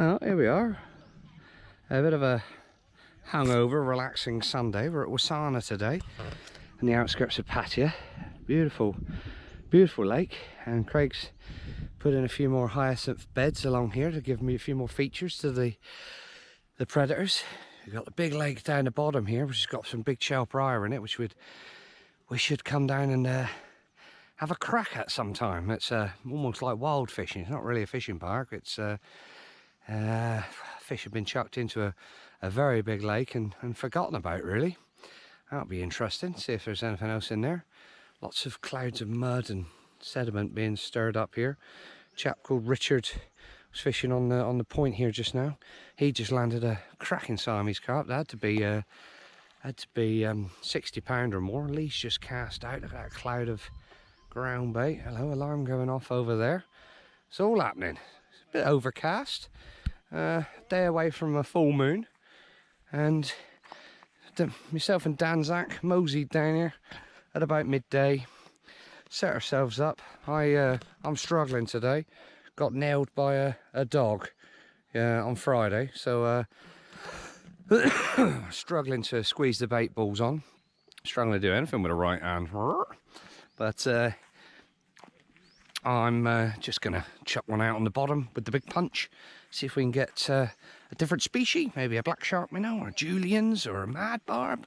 Oh, here we are. A bit of a hungover, relaxing Sunday. We're at Wasana today, in the outskirts of Pattaya. Beautiful, beautiful lake. And Craig's put in a few more hyacinth beds along here to give me a few more features to the predators. We've got the big lake down the bottom here, which has got some big chalprier in it, which we should come down and have a crack at sometime. It's almost like wild fishing. It's not really a fishing park. It's fish have been chucked into a very big lake and forgotten about, really. That'll be interesting. See if there's anything else in there. Lots of clouds of mud and sediment being stirred up here. A chap called Richard was fishing on the point here just now. He just landed a cracking Siamese carp. That had to be 60 pound or more. Lee's just cast out. Look at that cloud of ground bait. Hello, alarm going off over there. It's all happening. It's a bit overcast. Day away from a full moon, and myself and Danzak moseyed down here at about midday. Set ourselves up. I'm struggling today. Got nailed by a dog on Friday, so struggling to squeeze the bait balls on. Struggling to do anything with a right hand, but I'm just gonna chuck one out on the bottom with the big punch. See if we can get a different species, maybe a black shark minnow, or a Julien's, or a mad barb.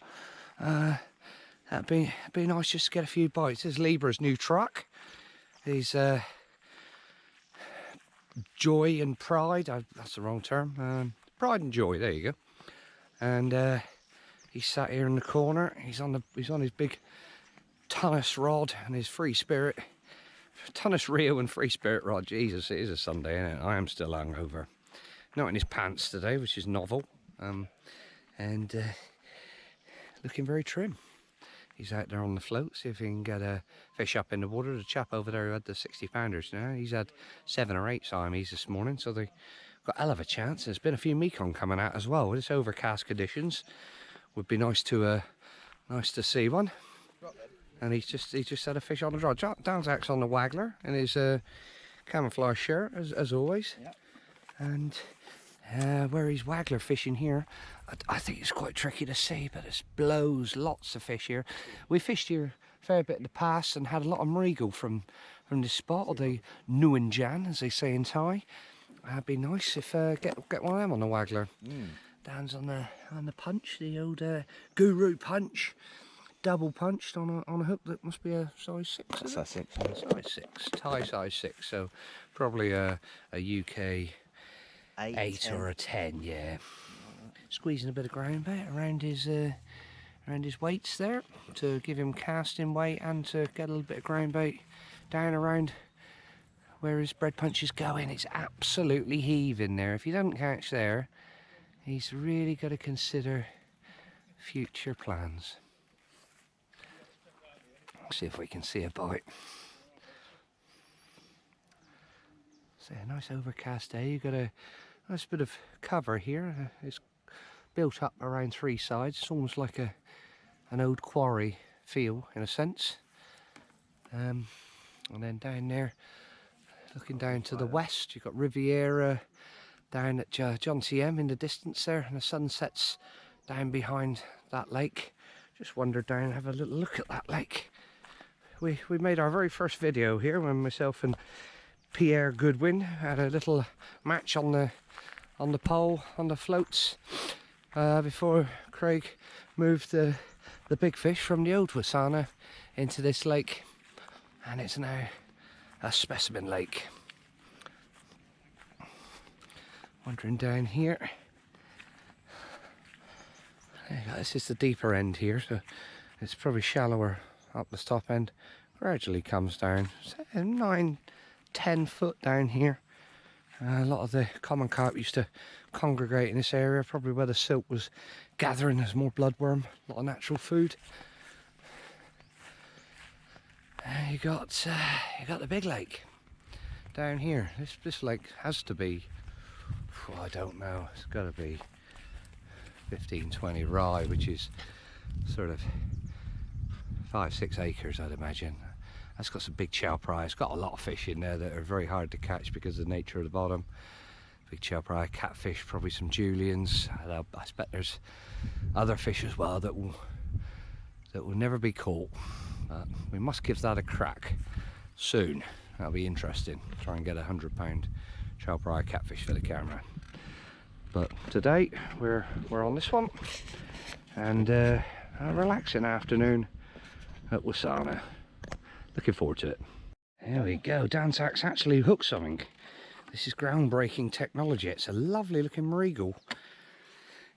That'd be nice just to get a few bites. This is Leebro's new truck. He's Joy and Pride. That's the wrong term. Pride and Joy. There you go. And he's sat here in the corner. He's on his big Tunnus rod and his free spirit. Tunnus reel and free spirit rod. Jesus, it is a Sunday, isn't it? I am still hungover. Not in his pants today, which is novel. And looking very trim. He's out there on the float. See if he can get a fish up in the water. The chap over there who had the 60 pounders now, he's had 7 or 8 Siamese this morning, so they got a hell of a chance. There's been a few Mekong coming out as well. With this overcast conditions, would be nice to see one. And he's just had a fish on the rod. Danzak's on the Waggler in his camouflage shirt as always. Yep. And where he's Waggler fishing here, I think it's quite tricky to see, but it blows lots of fish here. We fished here a fair bit in the past and had a lot of marigal from this spot, or the Nguyen Jan, as they say in Thai. It'd be nice if get one of them on the Waggler. Dan's on the punch, the old guru punch. Double punched on a hook that must be a size 6. That's size 6. Size 6, Thai size 6, so probably a UK 8 or a 10, yeah. Squeezing a bit of ground bait around his weights there to give him casting weight and to get a little bit of ground bait down around where his bread punch is going. It's absolutely heaving there. If you don't catch there, he's really got to consider future plans. See if we can see a bite. So a nice overcast day. You've got a nice bit of cover here. It's built up around 3 sides. It's almost like an old quarry feel in a sense. And then down there, looking down to the west, you've got Riviera down at John TM in the distance there, and the sun sets down behind that lake. Just wander down and have a little look at that lake. We made our very first video here when myself and Pierre Goodwin had a little match on the pole, on the floats, before Craig moved the big fish from the old Wasana into this lake, and it's now a specimen lake. Wandering down here. This is the deeper end here, so it's probably shallower up the top end. Gradually comes down 9-10 foot down here. A lot of the common carp used to congregate in this area, probably where the silt was gathering. There's more bloodworm, a lot of natural food. You got the big lake down here. This lake has to be, I don't know, it's got to be 15-20 rye, which is sort of 5-6 acres, I'd imagine. That's got some big chalprier. It's got a lot of fish in there that are very hard to catch because of the nature of the bottom. big Chonburi catfish, probably some juliens. I expect there's other fish as well that will never be caught. But we must give that a crack soon. That'll be interesting. Try and get a £100 Chonburi catfish for the camera. But today we're on this one, and a relaxing afternoon at Wasana. Looking forward to it. There we go. Danzak's actually hooked something. This is groundbreaking technology. It's a lovely looking marigal.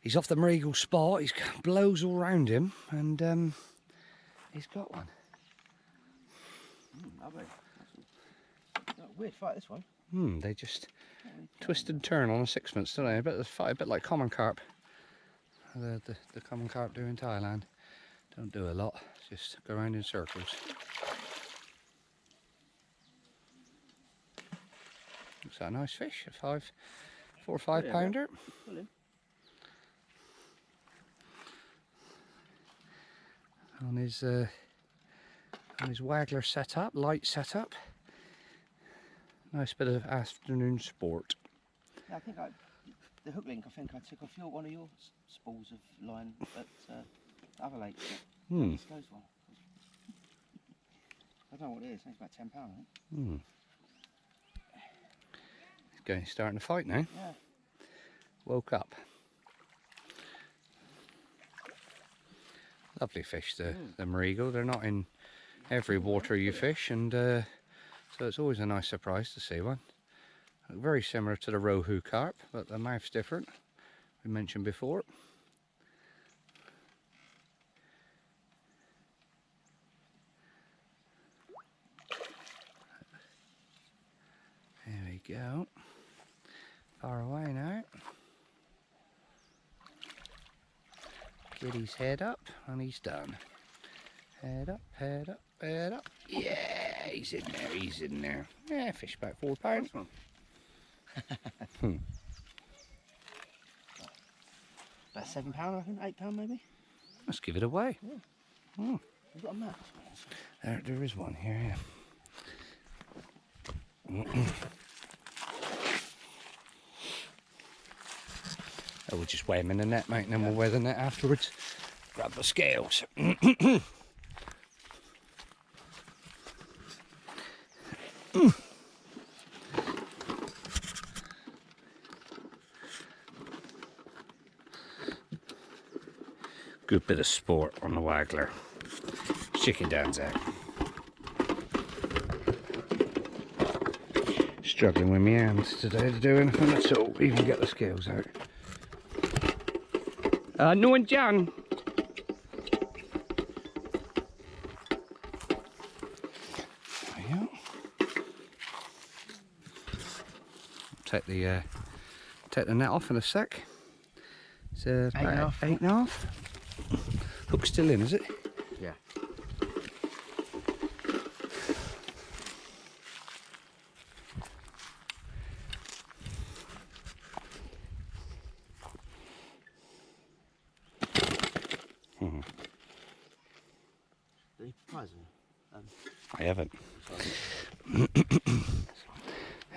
He's off the marigal spot. He's got blows all around him, and he's got one. Lovely. Weird fight, this one. They just twist and turn on a sixpence, don't they? A bit like common carp. The common carp do in Thailand. Don't do a lot, just go around in circles. Looks like a nice fish, a 4 or 5 pounder. On his Waggler setup, light setup. Nice bit of afternoon sport. Yeah, I think the hook link, I think I took off one of your spools of line at the other lake. This goes one. I don't know what it is, I think it's about £10, I think. He's starting to fight now. Yeah. Woke up. Lovely fish, the marigal. They're not in every water you fish, and so it's always a nice surprise to see one. Very similar to the Rohu carp, but the mouth's different. We mentioned before. There we go. Far away now. Get his head up, and he's done. Head up, head up, head up. Yeah, he's in there, he's in there. Yeah, fish about £4. About £7, I think, £8 maybe. Let's give it away. Yeah. We've got a map. There is one here, yeah. Oh, we'll just weigh him in the net, mate, and then we'll weigh the net afterwards. Grab the scales. Good bit of sport on the Waggler. Chicken Danzak. Struggling with my hands today to do anything at all, even get the scales out. No one, Jan. There we go. Take the net off in a sec. It's about 8.5. Hook's still in, is it? Yeah. Did he prize him? I haven't.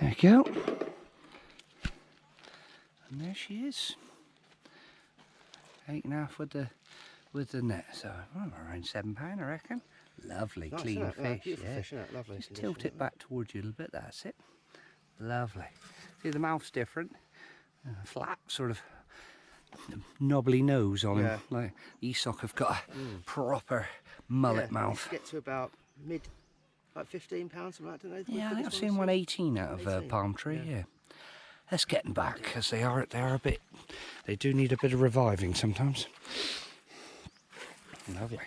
There you go. And there she is. 8.5 with the net, so around £7, I reckon. Lovely, nice, clean fish. Yeah, fish, lovely. Just tilt it back towards you a little bit. That's it. Lovely. See, the mouth's different. Flat, sort of knobbly nose on him. Like Esoc have got a proper mullet mouth. Get to about like £15, something like that, don't they? Yeah, I think I've seen 118 out of Palm Tree. Yeah. Let's get them back, because they are a bit. They do need a bit of reviving sometimes. Lovely.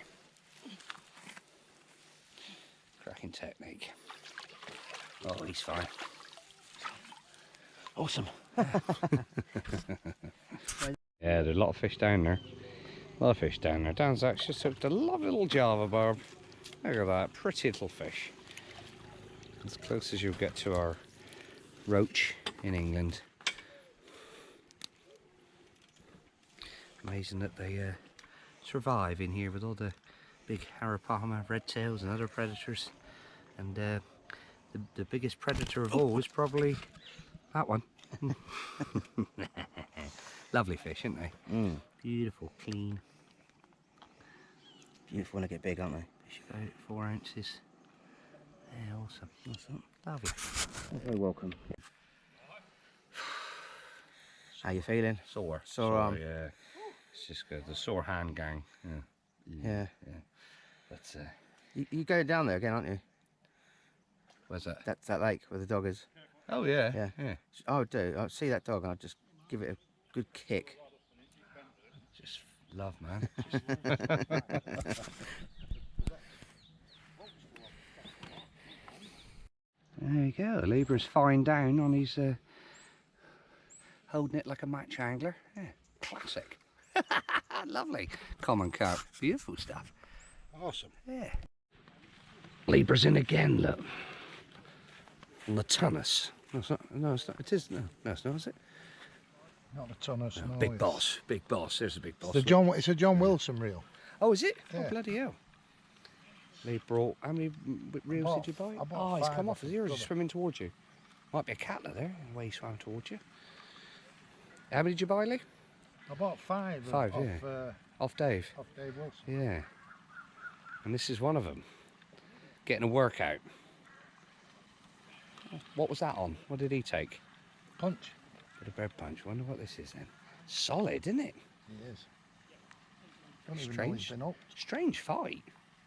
Cracking technique. Oh, he's fine. Awesome. Yeah, there's a lot of fish down there. A lot of fish down there. Danzak's just hooked a lovely little Java barb. Look at that, pretty little fish. As close as you'll get to our roach in England. Amazing that they survive in here with all the big Harapama, red tails and other predators. And the biggest predator of all is probably that one. Lovely fish, aren't they? Mm. Beautiful, clean. Beautiful when they get big, aren't they? Fish about 4 ounces. Yeah, awesome. Awesome. Lovely. You're very welcome. How you feeling? Sore. Sore arm. Yeah. It's just good. The sore hand gang. Yeah. But You go down there again, aren't you? where's that? That's that lake where the dog is. Oh yeah. Yeah. I'll see that dog and I'll just give it a good kick. Just love, man. There you go. Lieber's fine down on his holding it like a match angler. Yeah, classic. Lovely. Common carp. Beautiful stuff. Awesome. Yeah. Lieber's in again, look. On the tunnus. No, it's not. No, it's not. It is. No, it's not, is it? Not the tunnus. No, No, big it's- boss. Big boss. There's a big boss. It's a John Wilson reel. Oh, is it? Yeah. Oh, bloody hell. Lee brought, how many reels did you buy? I bought Oh, he's 5 come off off, is he? Or is he brother. swimming towards you? Might be a cattler there, the way he swam towards you. How many did you buy, Lee? I bought 5. 5, off, yeah. Off Dave? Off Dave Wilson. Yeah. And this is one of them. Getting a workout. What was that on? What did he take? Punch. Bit of bread punch. Wonder what this is then. Solid, isn't it? He is. Don't even know Strange. he's been up. Strange fight.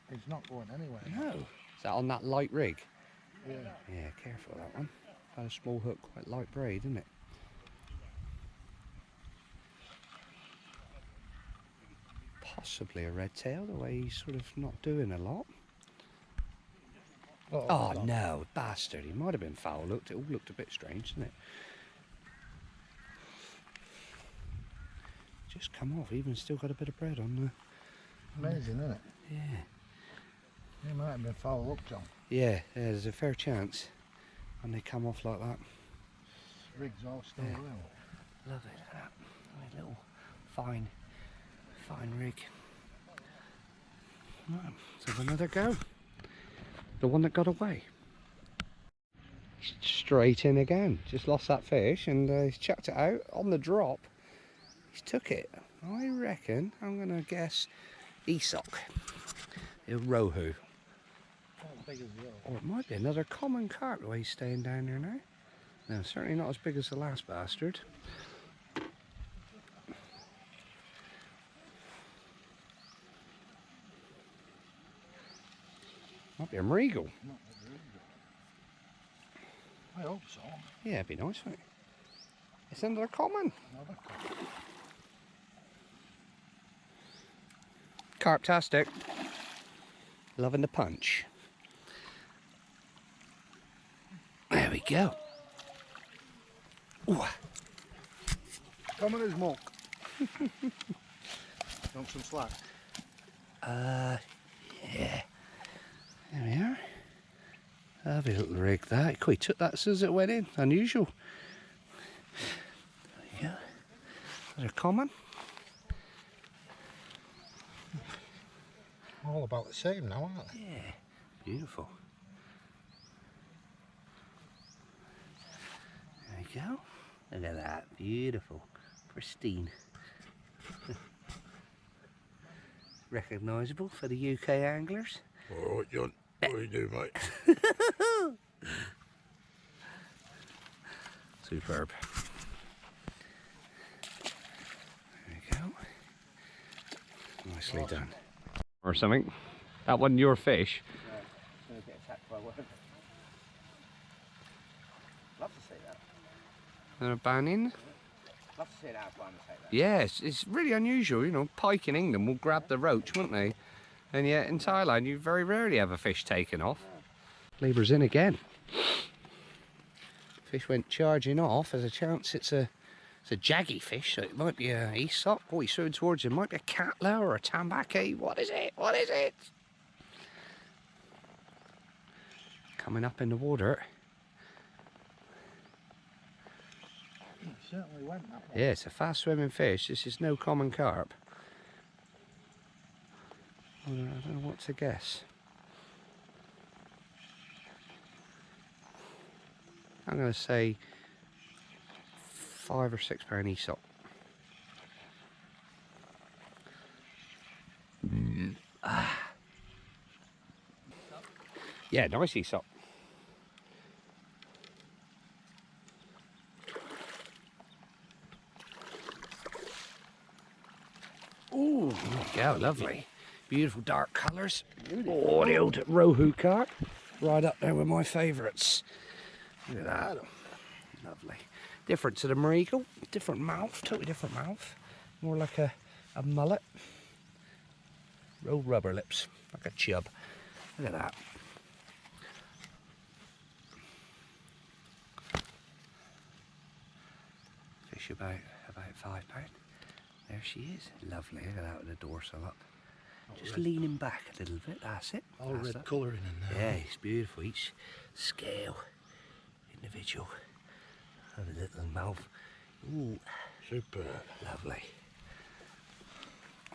He's not going anywhere. No. Is that on that light rig? Yeah. Yeah, careful of that one. Had a small hook, quite light braid, isn't it? Possibly a red tail, the way he's sort of not doing a lot. Oh no, bastard! He might have been foul looked. It all looked a bit strange, didn't it? Just come off. Even still got a bit of bread on there. Amazing, isn't it? Yeah. He might have been foul up, John. Yeah, there's a fair chance when they come off like that. Rig's all still Yeah. real. Lovely, look at that. Lovely little fine rig. Right, let's have another go. The one that got away. Straight in again. Just lost that fish and he's chucked it out on the drop. He's took it. I reckon, I'm going to guess Esoc. A Rohu. Not as big as the other. Or it might be another common carp the way he's staying down there now. No, certainly not as big as the last bastard. Might be a Regal. Not as big. I hope so. Yeah, it'd be nice, wouldn't it? It's another common. Another couple. Carptastic. Loving the punch. There we go. Ooh. Common as muck. Want some slack? Yeah. There we are. Lovely little rig that. He took that as soon as it went in. Unusual. There we go. They're common. All about the same now, aren't they? Yeah. Beautiful. There we go. Look at that. Beautiful. Pristine. Recognisable for the UK anglers. All right, John. What do you do, mate? Superb. There we go. Nicely done. Or something. That wasn't your fish. No, it's going to get attacked by worms. Love to see that. They're banning. Love to see an outline take that. Yes, it's really unusual. You know, pike in England will grab the roach, won't they? And yet in Thailand, you very rarely have a fish taken off. Lieber's in again. Fish went charging off. There's a chance it's a jaggy fish, so it might be a Aesop. Oh, he's swimming towards it. Might be a catler or a tambaki. What is it? What is it? Coming up in the water. It certainly went that way. Yeah, it's a fast swimming fish. This is no common carp. I don't know what to guess. I'm going to say £5 or £6 Aesop. Yeah, nice Aesop. Ooh, there we go, lovely. Beautiful dark colours. Oh, the old Rohu carp. Right up there with my favourites. Look at that. Lovely. Different to the Marigal. Different mouth, totally different mouth. More like a mullet. Real rubber lips, like a chub. Look at that. Fish about £5. There she is. Lovely. Look at that with the dorsal up. Just leaning back a little bit. That's it. All That's red it. colouring in there. Yeah, it's beautiful. Each scale, individual. Have a little mouth. Ooh, Superb. lovely.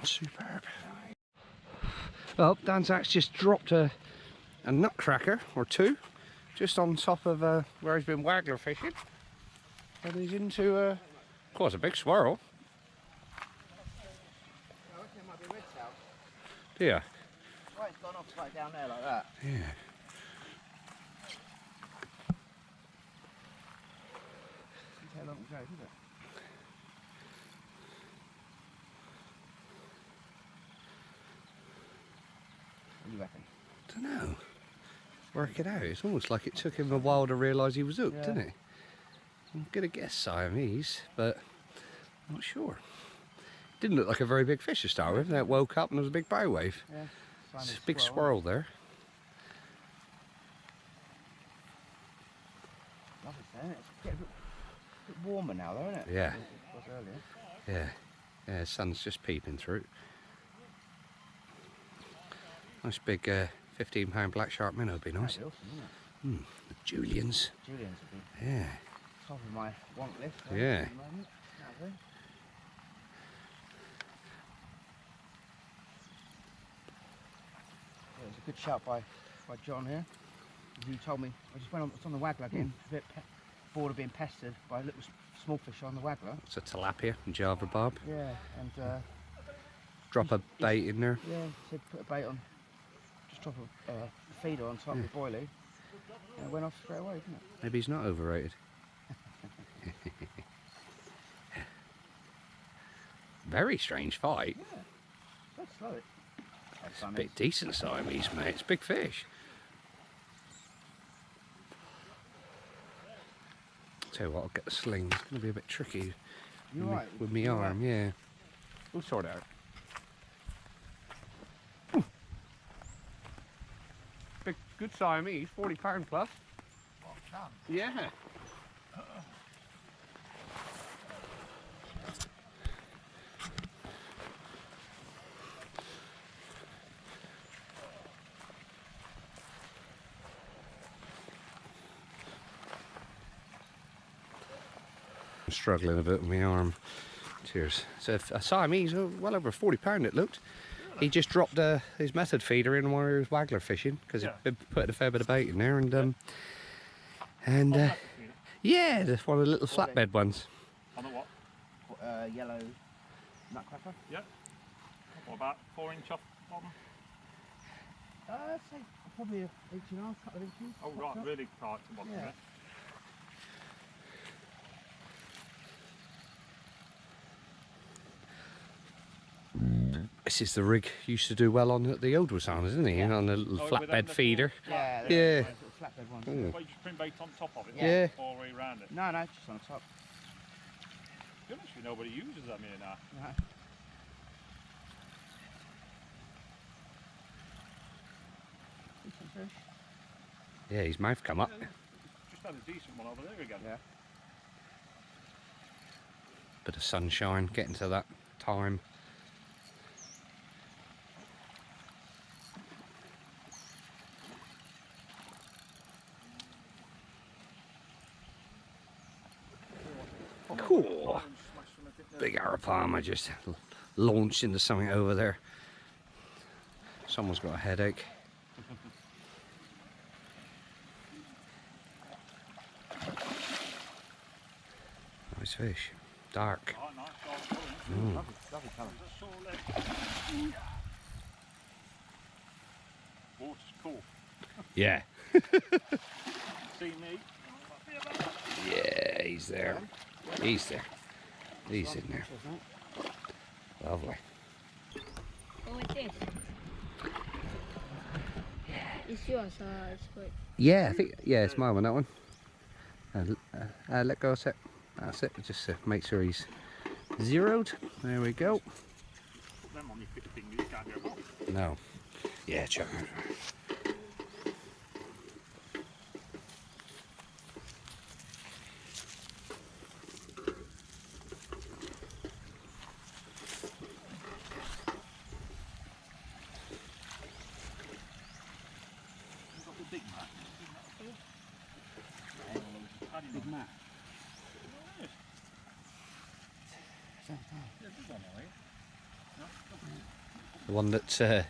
Superb. Well, Danzak's just dropped a nutcracker or two just on top of where he's been waggler fishing. And he's into, of course, a big swirl. I reckon it might be red tail. Yeah. Right, it's gone off right down there like that. Yeah. See how long it goes, is it? What do you reckon? Don't know. Work it out. It's almost like it took him a while to realise he was hooked, Yeah. didn't it? I'm gonna guess Siamese, but I'm not sure. Didn't look like a very big fish to start with. Then it woke up and there was a big bow wave. Yeah. It's a big swirl there. Lovely, isn't it? It's getting a bit warmer now, though, isn't it? Yeah. It was earlier. Yeah. Yeah, the sun's just peeping through. Nice big £15 black shark minnow would be nice. That'd be awesome, wouldn't it? Julians. Julian's would be Yeah. top of my want list. Yeah. At the moment. That'd be. It was a good shout by John here. He told me, I just went on, it's on the Waggler again, a bit bored of being pestered by little small fish on the Waggler. It's a tilapia and Java barb. Yeah, and Drop a bait in there. yeah, he said put a bait on, just drop a feeder on top of the boilie, and it went off straight away, didn't it? Maybe he's not overrated. Very strange fight. Yeah, so slow. It's a bit decent Siamese, mate. It's a big fish. Tell you what, I'll get the sling. It's going to be a bit tricky You're right. with my You're arm, right. yeah. We'll sort it out. Big, good Siamese, £40 plus. Yeah. I'm struggling a bit with my arm. Cheers. So a Siamese, well over £40 it looked. He just dropped his method feeder in while he was waggler fishing because he'd been putting a fair bit of bait in there, and yeah, one of the little flatbed ones. On a what? Yellow nutcracker. Yeah. What about 4-inch off bottom? I'd say probably an 8.5, couple of inches. Oh right, really tight to bottom. Yeah. Yeah. This is the rig you used to do well on at the old Wasanas, isn't he? On a little Oh, with flatbed them little- feeder. Yeah, Yeah. little flatbed ones. Mm. Well, you just print bait on top of it. Yeah. All the way around it. No, no, just on the top. To be honest with you, nobody uses them here now. No. Decent fish. Yeah, his mouth come up. Just had a decent one over there again. Yeah. Bit of sunshine, getting to that time. Cool. Big arapama just launched into something over there. Someone's got a headache. Nice fish. Dark. Oh, nice dark colour. Lovely colour. Water's cool. Yeah. See me? Yeah, he's there. He's there. He's in there. Lovely. Oh, it's this. It's yours, it's good. Yeah, I think, yeah, it's my one, that one. Let go, set. That's it, just to make sure he's zeroed. There we go. Put them on your fingers, you can't go wrong. No. Yeah, check it out. Big mat. The one that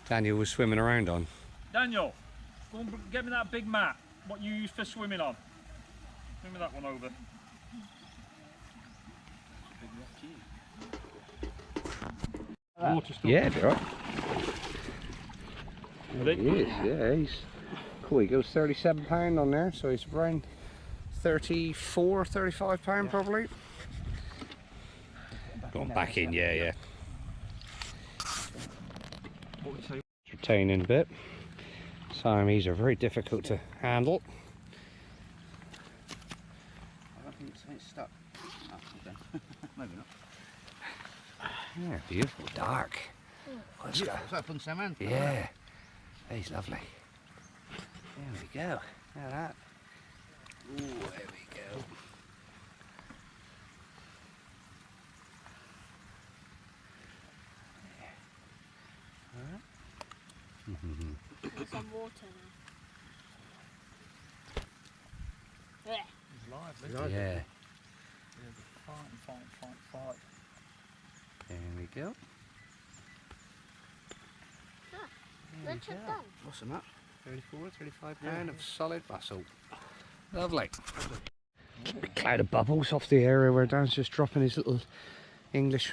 Daniel was swimming around on. Daniel, go and get me that big mat. What you use for swimming on. Bring me that one over. Water's still Yeah, be alright. Ready? He is, yeah, he's cool. He goes £37 on there, so he's around 34, 35 pound probably. Going back in, yeah, yeah. Retaining a bit. Siamese are very difficult to handle. I don't think it's stuck. Oh, okay. Maybe not. Yeah, beautiful, dark. Let's go. Is that a fun salmon? Yeah, he's lovely. There we go. Look at that. Ooh, there we go. There's some water now. He's lively. Yeah, Fight. there we go. Let's check done. What's the mat? 34, 35 pound of solid muscle. Lovely. A cloud of bubbles off the area where Dan's just dropping his little English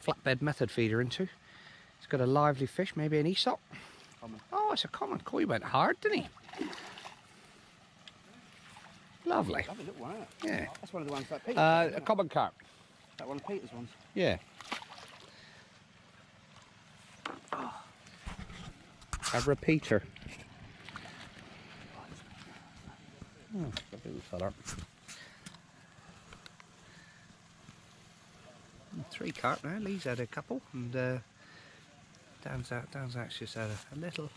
flatbed method feeder into. He's got a lively fish, maybe an Aesop. Common. Oh, it's a common. Cool, he went hard, didn't he? Lovely. Lovely little one, isn't it? Yeah. That's one of the ones that Peter. A common carp. That one of Peter's ones. Yeah. A repeater. Oh, lovely little fella. 3 carp now. Lee's had a couple, and Danzak's just had a little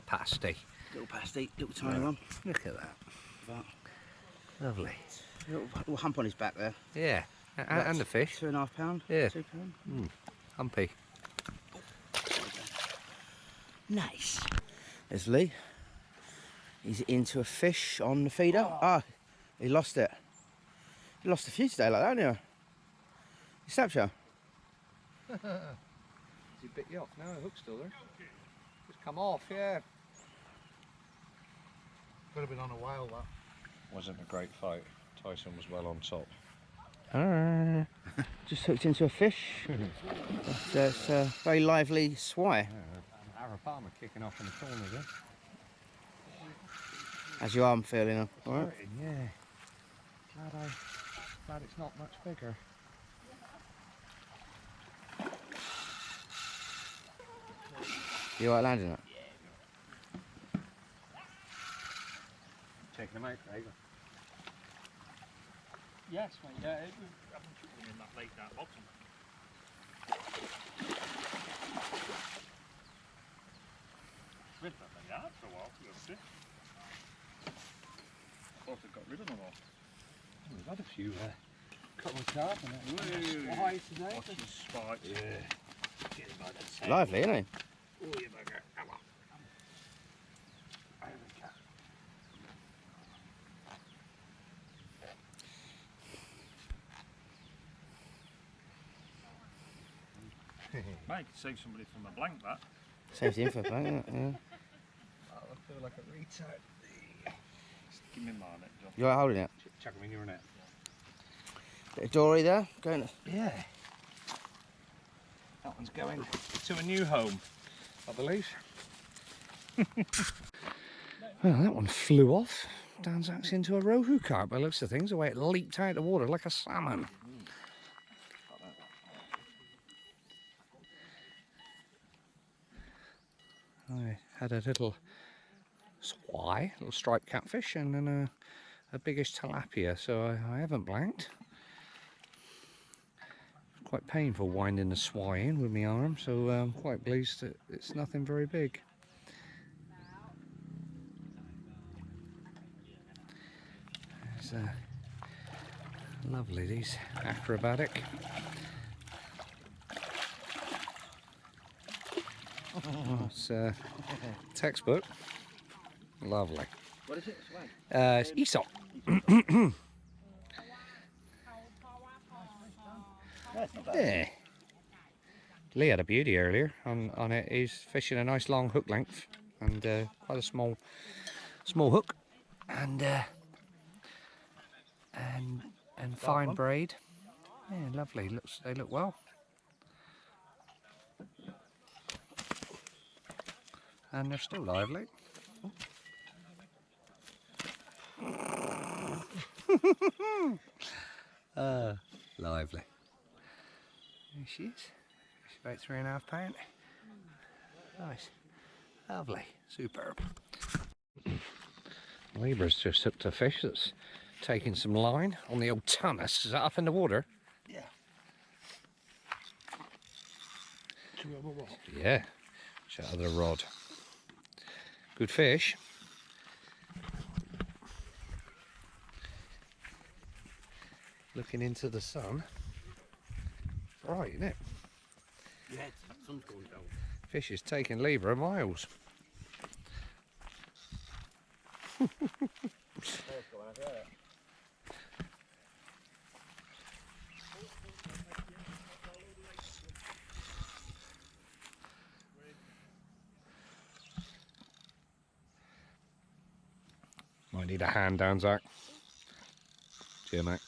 pasty. Little pasty, little tiny one. Look at that. But Lovely. little hump on his back there. Yeah. And the fish. £2.5 pound. Yeah. £2. Humpy. Nice. There's Lee. He's into a fish on the feeder. Ah, he lost it. He lost a few today like that, haven't you? He snapped you. Has he bit you off? No, the hook's still there. Just come off, yeah. Could have been on a whale, that. Wasn't a great fight. Tyson was well on top. Just hooked into a fish. It's a very lively swai. Arapama kicking off in the corner there. As you are, I'm feeling him. All right. Yeah. Glad it's not much bigger. You all right landing it? Taking them out, Craig. Yes, mate, yeah. I've been shooting in that lake, that bottom. Rid that thing out for a while, to be honest. Thought I'd got rid of them all. We've had a few couple of carp and Whoa. high today. Watch his spikes. Yeah. Get him by the tail. Lively, isn't he? Oh, you bugger. Come on. Mate, could save somebody from a blank, that. Saves the info, isn't it? Yeah. Oh, I feel like a retard. Give me my net, John. You all right holding it? Chuck them in your net. Bit of dory there. Going. Yeah. That one's going to a new home, I believe. Well, that one flew off. Danzak's into a Rohu carp by the looks of things, the way it leaped out of the water like a salmon. I had a little swai, little striped catfish, and then a biggish tilapia, so I haven't blanked. Quite painful winding the swai in with my arm, so I'm quite pleased that it's nothing very big. It's lovely, these acrobatic. Oh, it's textbook. Lovely. What is it? It's Aesop. Yeah. Lee had a beauty earlier on it. He's fishing a nice long hook length and quite a small hook and fine braid. Yeah, lovely. They look well. And they're still lively. Lively. There she is. She's about 3.5 pounds. Nice. Lovely. Superb. Leebro's just hooked a fish that's taking some line on the old Thomas. Is that up in the water? Yeah. Yeah. Shout out the rod. Good fish. Looking into the sun. Right, isn't it? Yeah, the sun's going down. Fish is taking Leebro miles. Might need a hand down, Zach. Cheer, mate.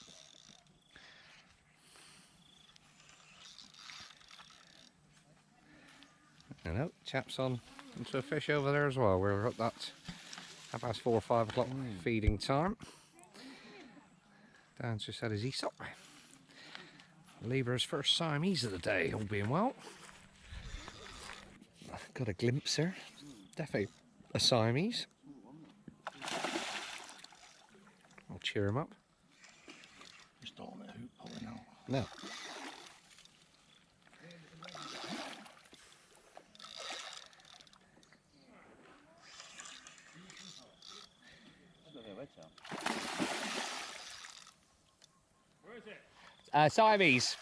Hello, chaps on into a fish over there as well. We're at that 4:30 or 5 o'clock feeding time. Dan's just had his Aesop. Leebro's first Siamese of the day, all being well. Got a glimpse there. Definitely a Siamese. I'll cheer him up. Just don't let hoop pulling out. No. Where is it? Siamese.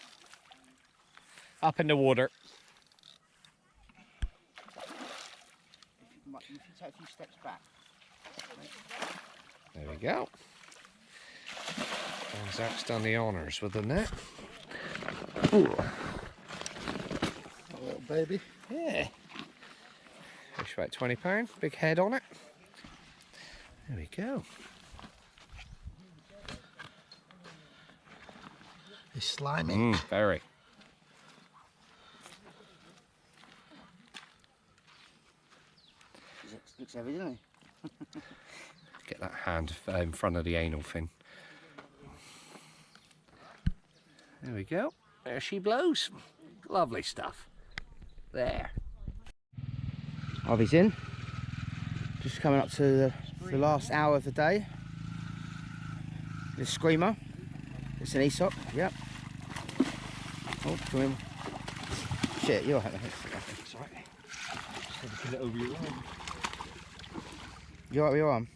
Up in the water. If you take a few steps back. There we go. Zach's done the honours with the net. Ooh. A little baby. Yeah. Fish about 20 pounds. Big head on it. There we go. He's slimy. Very. Looks heavy, doesn't he? Get that hand in front of the anal fin. There we go. There she blows. Lovely stuff. There. Obby's in. Just coming up to the last hour of the day. The screamer. It's an Aesop. Yep. Oh, come in. Shit, you're having it. Sorry. Just had to put it over your arm. You're right with your arm?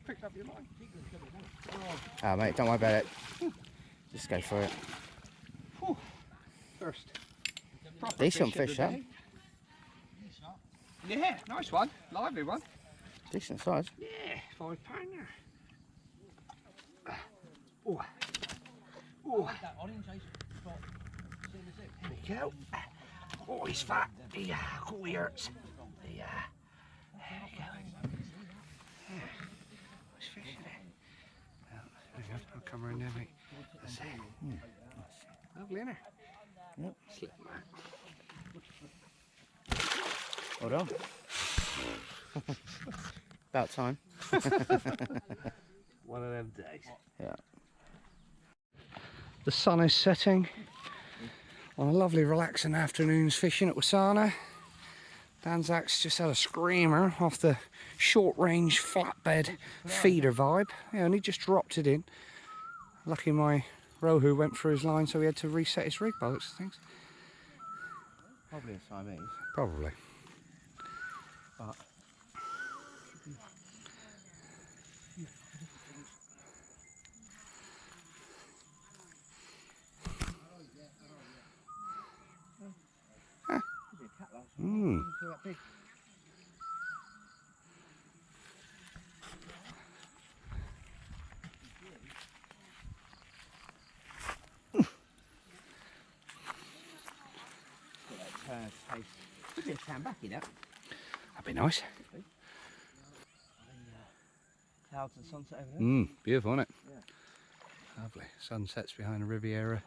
Picked up your line. Ah, mate, don't worry about it. Just go for it. First. Decent fish, that. Yeah, nice one. Lively one. Decent size. Yeah, £5 there. Oh. Oh. There we go. Oh, he's fat. Yeah, cool, he hurts. Yeah. There we go. Nice fish, isn't it? Well, hang on, I'll come around there, mate. That's it. Lovely, isn't it? Yep. Slip mat. Hold on. About time. One of them days. Yeah. The sun is setting on a lovely relaxing afternoon's fishing at Wasana. Danzak's just had a screamer off the short range flatbed feeder vibe. He only just dropped it in. Lucky my Rohu went through his line, so he had to reset his rig by looks of things. Probably a Siamese. Probably. But Mmm. could be a Tambaki, that. That'd be nice. Clouds and sunset over there. Mmm, beautiful, isn't it? Yeah. Lovely. Sunsets behind the Riviera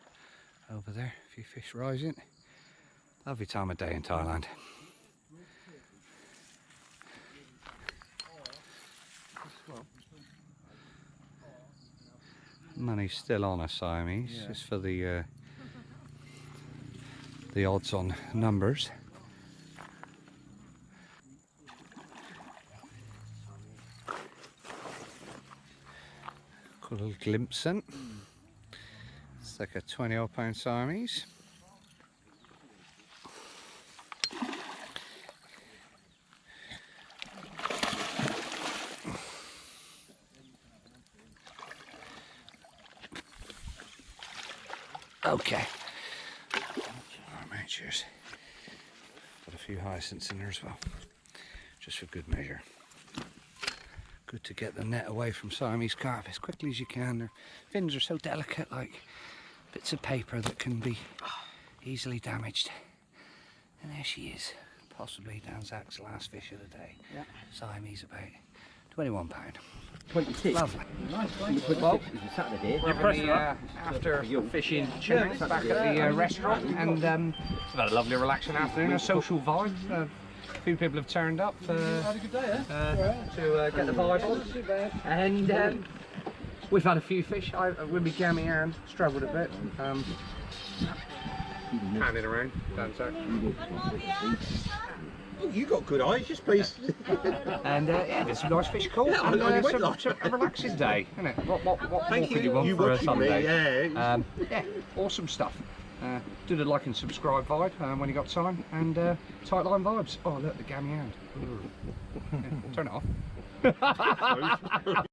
over there. A few fish rising. Lovely time of day in Thailand. Money's still on a Siamese, just for the odds on numbers. Got a little glimpse in. It's like a 20-odd pound Siamese. Okay. Alright, cheers. Got a few hyacinths in there as well, just for good measure. Good to get the net away from Siamese carp as quickly as you can. Their fins are so delicate, like bits of paper that can be easily damaged. And there she is, possibly Danzak's last fish of the day. Yeah. Siamese about £21. 26. Lovely. Well, it's a Saturday. After fishing chickens back at the restaurant, and we've had a lovely relaxing afternoon, a social vibe. A few people have turned up to get the vibe on, and we've had a few fish. With me Gammy and struggled a bit. Handing around, Danzak. Oh, you got good eyes, yes please. And yeah, there's some nice fish caught. Yeah, And, I went a relaxing day, isn't it? What more Thank could you want you for a watching me, Sunday? yeah. Yeah, awesome stuff. Do the like and subscribe vibe when you got time, and tight line vibes. Oh look, the gammy hand. Yeah, turn it off.